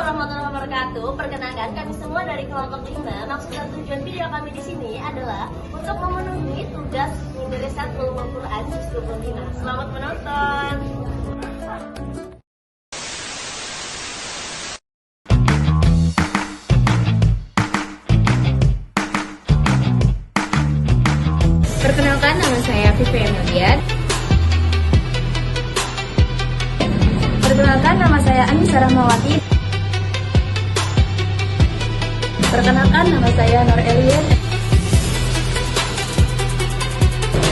warahmatullahi wabarakatuh. Perkenalkan, kami semua dari kelompok 5. Maksud dan tujuan video kami di sini adalah untuk memenuhi tugas menuliskan ulumul Quran juz 25. Selamat menonton. Perkenalkan, nama saya Vivi Emilian. Perkenalkan, nama saya Anissa Rahmawati. Perkenalkan, nama saya Nur Elian.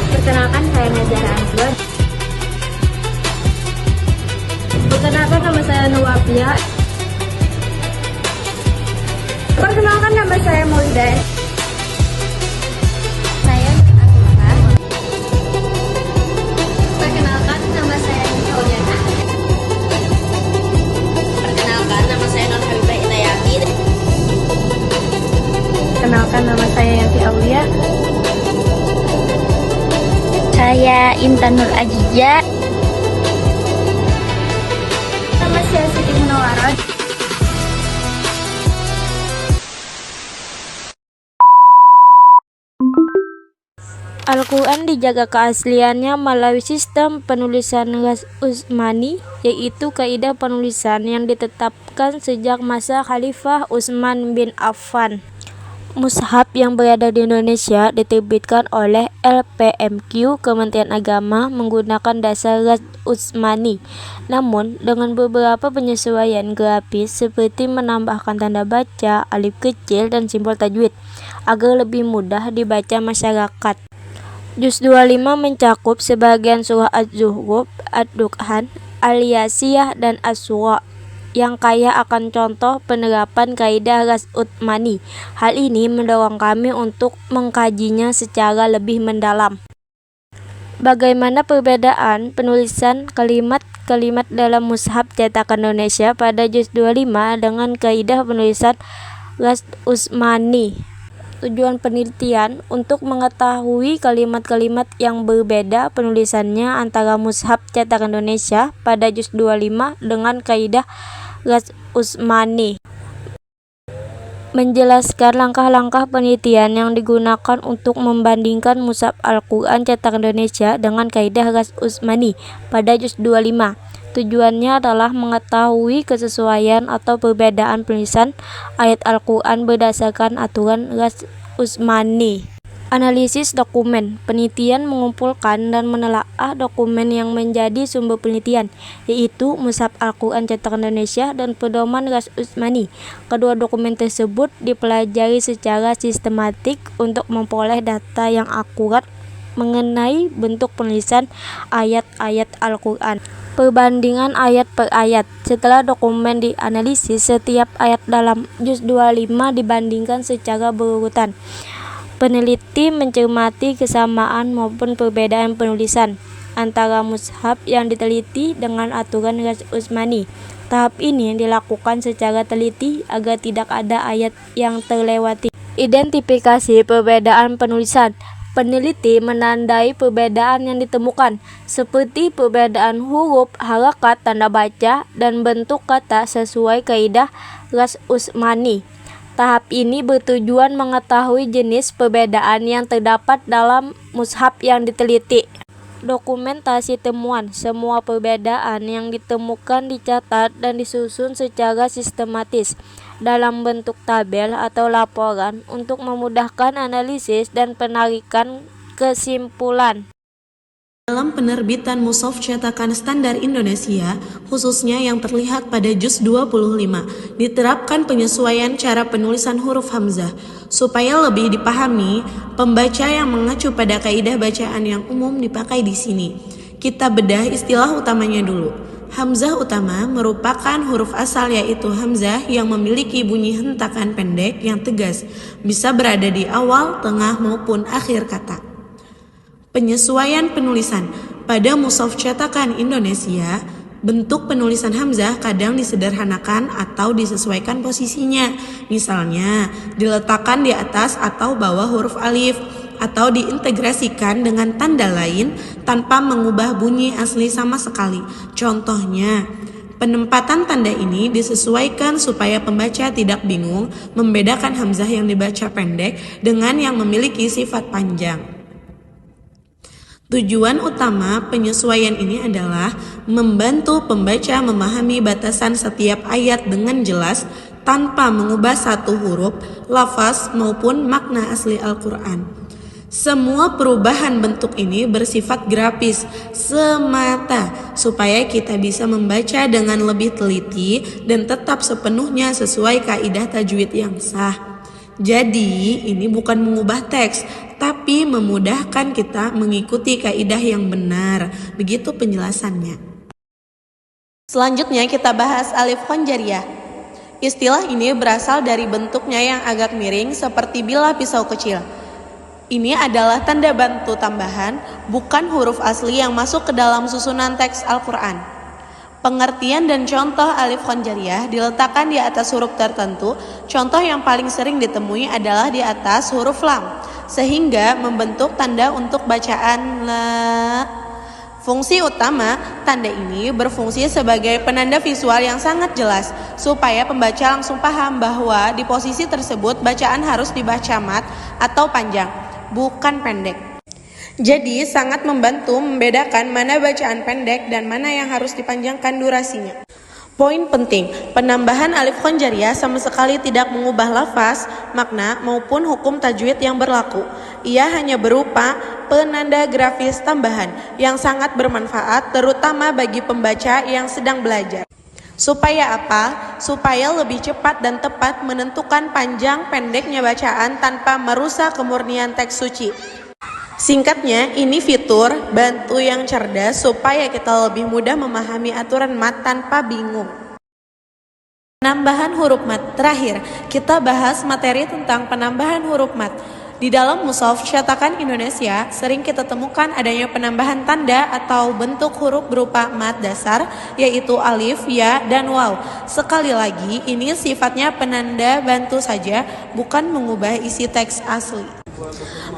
Perkenalkan, saya Najara Anzwan. Perkenalkan, nama saya Nuwafia. Perkenalkan, nama saya Maulida. Perkenalkan, nama saya Nikolena. Perkenalkan, nama saya Nur Habibah Inayati. Perkenalkan, nama saya Yanti Aulia. Saya Intan Nur Ajija. Nama saya Siti Munawarah. Al-Quran dijaga keasliannya melalui sistem penulisan Ras Utsmani, yaitu kaidah penulisan yang ditetapkan sejak masa Khalifah Utsman bin Affan. Mushaf yang berada di Indonesia diterbitkan oleh LPMQ Kementerian Agama menggunakan dasar Ras Utsmani, namun dengan beberapa penyesuaian grafis seperti menambahkan tanda baca, alif kecil, dan simbol tajwid agar lebih mudah dibaca masyarakat. Juz 25 mencakup sebagian surah Az-Zukhruf, Ad-Dukhan, Al-Yasiyah, dan As-Sura yang kaya akan contoh penerapan kaidah Ras Utsmani. Hal ini mendorong kami untuk mengkajinya secara lebih mendalam. Bagaimana perbedaan penulisan kalimat-kalimat dalam mushaf cetakan Indonesia pada juz 25 dengan kaidah penulisan Ras Utsmani? Tujuan penelitian untuk mengetahui kalimat-kalimat yang berbeda penulisannya antara mushaf cetakan Indonesia pada juz 25 dengan kaidah Ras Utsmani. Menjelaskan langkah-langkah penelitian yang digunakan untuk membandingkan mushaf Al-Quran cetakan Indonesia dengan kaidah Ras Utsmani pada juz 25. Tujuannya adalah mengetahui kesesuaian atau perbedaan penulisan ayat Al-Quran berdasarkan aturan Ras Utsmani. Analisis dokumen. Penelitian mengumpulkan dan menelaah dokumen yang menjadi sumber penelitian, yaitu Mushaf Al-Quran cetakan Indonesia dan pedoman Ras Utsmani. Kedua dokumen tersebut dipelajari secara sistematik untuk memperoleh data yang akurat mengenai bentuk penulisan ayat-ayat Al-Quran. Perbandingan ayat per ayat. Setelah dokumen dianalisis, setiap ayat dalam juz 25 dibandingkan secara berurutan. Peneliti mencermati kesamaan maupun perbedaan penulisan antara mushaf yang diteliti dengan aturan Ras Utsmani. Tahap ini dilakukan secara teliti agar tidak ada ayat yang terlewati. Identifikasi perbedaan penulisan. Peneliti menandai perbedaan yang ditemukan, seperti perbedaan huruf, harakat, tanda baca, dan bentuk kata sesuai kaidah Ras Utsmani. Tahap ini bertujuan mengetahui jenis perbedaan yang terdapat dalam mushaf yang diteliti. Dokumentasi temuan. Semua perbedaan yang ditemukan dicatat dan disusun secara sistematis dalam bentuk tabel atau laporan untuk memudahkan analisis dan penarikan kesimpulan. Dalam penerbitan mushaf cetakan standar Indonesia, khususnya yang terlihat pada juz 25, diterapkan penyesuaian cara penulisan huruf hamzah. Supaya lebih dipahami, pembaca yang mengacu pada kaidah bacaan yang umum dipakai di sini. Kita bedah istilah utamanya dulu. Hamzah utama merupakan huruf asal, yaitu hamzah yang memiliki bunyi hentakan pendek yang tegas, bisa berada di awal, tengah, maupun akhir kata. Penyesuaian penulisan. Pada mushaf cetakan Indonesia, bentuk penulisan hamzah kadang disederhanakan atau disesuaikan posisinya. Misalnya, diletakkan di atas atau bawah huruf alif, atau diintegrasikan dengan tanda lain tanpa mengubah bunyi asli sama sekali. Contohnya, Penempatan tanda ini disesuaikan supaya pembaca tidak bingung membedakan hamzah yang dibaca pendek dengan yang memiliki sifat panjang. Tujuan utama penyesuaian ini adalah membantu pembaca memahami batasan setiap ayat dengan jelas tanpa mengubah satu huruf, lafaz maupun makna asli Al-Quran. Semua perubahan bentuk ini bersifat grafis semata supaya kita bisa membaca dengan lebih teliti dan tetap sepenuhnya sesuai kaidah tajwid yang sah. Jadi ini bukan mengubah teks, tapi memudahkan kita mengikuti kaidah yang benar. Begitu penjelasannya. Selanjutnya kita bahas alif khonjariyah. Istilah ini berasal dari bentuknya yang agak miring seperti bilah pisau kecil. Ini adalah tanda bantu tambahan, bukan huruf asli yang masuk ke dalam susunan teks Al-Quran. Pengertian dan contoh alif khonjariyah diletakkan di atas huruf tertentu. Contoh yang paling sering ditemui adalah di atas huruf lam, sehingga membentuk tanda untuk bacaan la. Fungsi utama tanda ini berfungsi sebagai penanda visual yang sangat jelas, supaya pembaca langsung paham bahwa di posisi tersebut bacaan harus dibaca mat atau panjang, bukan pendek. Jadi sangat membantu membedakan mana bacaan pendek dan mana yang harus dipanjangkan durasinya. Poin penting, penambahan alif khonjariyah sama sekali tidak mengubah lafaz, makna maupun hukum tajwid yang berlaku. Ia hanya berupa penanda grafis tambahan yang sangat bermanfaat terutama bagi pembaca yang sedang belajar. Supaya apa? Supaya lebih cepat dan tepat menentukan panjang pendeknya bacaan tanpa merusak kemurnian teks suci. Singkatnya, ini fitur bantu yang cerdas supaya kita lebih mudah memahami aturan mat tanpa bingung. Penambahan huruf mat. Terakhir, kita bahas materi tentang penambahan huruf mat. Di dalam mushaf cetakan Indonesia, sering kita temukan adanya penambahan tanda atau bentuk huruf berupa mat dasar, yaitu alif, ya, dan waw. Sekali lagi, ini sifatnya penanda bantu saja, bukan mengubah isi teks asli.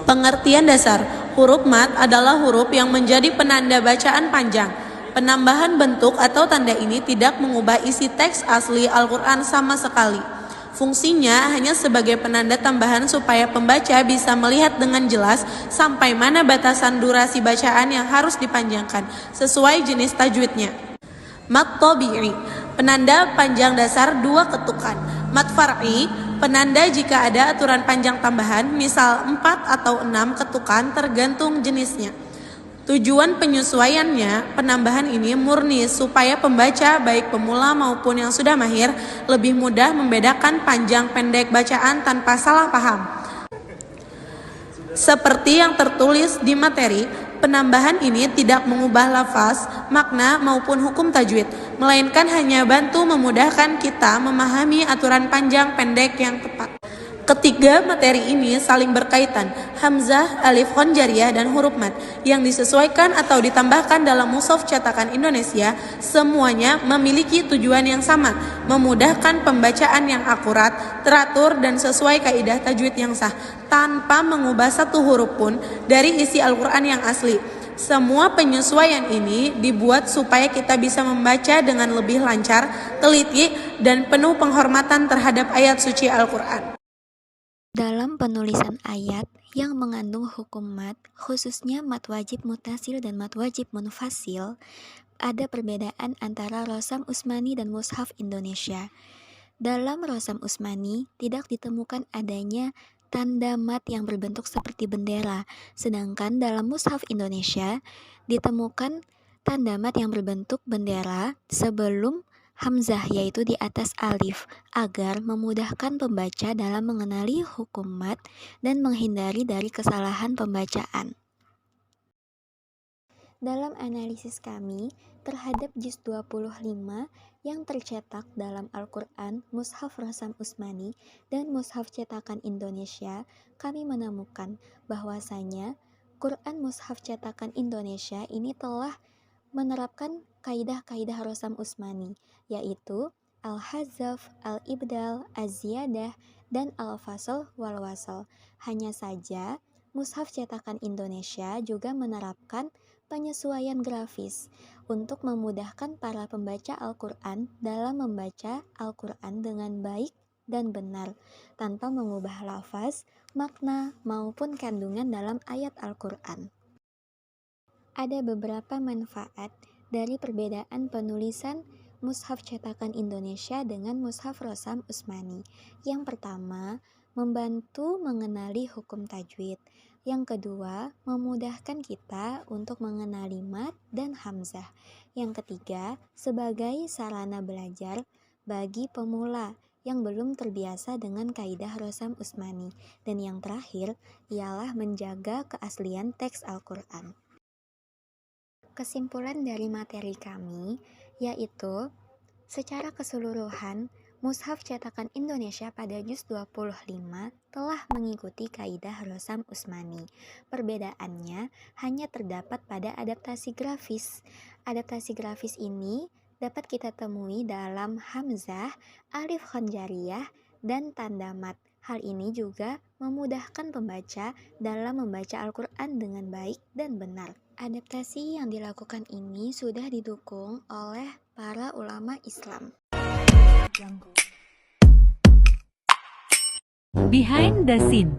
Pengertian dasar, huruf mat adalah huruf yang menjadi penanda bacaan panjang. Penambahan bentuk atau tanda ini tidak mengubah isi teks asli Al-Quran sama sekali. Fungsinya hanya sebagai penanda tambahan supaya pembaca bisa melihat dengan jelas sampai mana batasan durasi bacaan yang harus dipanjangkan sesuai jenis tajwidnya. Mat tabi'i, penanda panjang dasar 2 ketukan. Mat far'i, penanda jika ada aturan panjang tambahan, misal 4 atau 6 ketukan tergantung jenisnya. Tujuan penyesuaiannya, penambahan ini murni supaya pembaca baik pemula maupun yang sudah mahir lebih mudah membedakan panjang pendek bacaan tanpa salah paham. Seperti yang tertulis di materi, penambahan ini tidak mengubah lafaz, makna maupun hukum tajwid, melainkan hanya bantu memudahkan kita memahami aturan panjang pendek yang tepat. Ketiga materi ini saling berkaitan, hamzah, alif khonjariyah, dan huruf mat yang disesuaikan atau ditambahkan dalam mushaf cetakan Indonesia, semuanya memiliki tujuan yang sama, memudahkan pembacaan yang akurat, teratur, dan sesuai kaidah tajwid yang sah, tanpa mengubah satu huruf pun dari isi Al-Quran yang asli. Semua penyesuaian ini dibuat supaya kita bisa membaca dengan lebih lancar, teliti, dan penuh penghormatan terhadap ayat suci Al-Quran. Dalam penulisan ayat yang mengandung hukum mat, khususnya mat wajib mutasil dan mat wajib munfasil, ada perbedaan antara Rosam Usmani dan Mushaf Indonesia. Dalam Rosam Usmani, tidak ditemukan adanya tanda mat yang berbentuk seperti bendera, sedangkan dalam Mushaf Indonesia ditemukan tanda mat yang berbentuk bendera sebelum hamzah, yaitu di atas alif, agar memudahkan pembaca dalam mengenali hukum mat dan menghindari dari kesalahan pembacaan. Dalam analisis kami terhadap juz 25 yang tercetak dalam Al-Quran, Mushaf Rosam Usmani, dan Mushaf cetakan Indonesia, kami menemukan bahwasanya Quran Mushaf cetakan Indonesia ini telah menerapkan kaidah-kaidah Rosam Usmani, yaitu Al-Hazaf, Al-Ibdal, Az-Ziyadah, dan Al-Fasl wal-Wasl. Hanya saja, Mushaf cetakan Indonesia juga menerapkan penyesuaian grafis untuk memudahkan para pembaca Al-Quran dalam membaca Al-Quran dengan baik dan benar, tanpa mengubah lafaz, makna, maupun kandungan dalam ayat Al-Quran. Ada beberapa manfaat dari perbedaan penulisan mushaf cetakan Indonesia dengan mushaf Rosam Usmani. Yang pertama, membantu mengenali hukum tajwid. Yang kedua, memudahkan kita untuk mengenali mat dan hamzah. Yang ketiga, sebagai sarana belajar bagi pemula yang belum terbiasa dengan kaidah Rosam Usmani. Dan yang terakhir, ialah menjaga keaslian teks Al-Quran. Kesimpulan dari materi kami yaitu, secara keseluruhan, mushaf cetakan Indonesia pada juz 25 telah mengikuti kaidah Rosam Usmani. Perbedaannya hanya terdapat pada adaptasi grafis. Adaptasi grafis ini dapat kita temui dalam hamzah, alif khanjariyah, dan tanda mat. Hal ini juga memudahkan pembaca dalam membaca Al-Quran dengan baik dan benar. Adaptasi yang dilakukan ini sudah didukung oleh para ulama Islam. Behind the scene.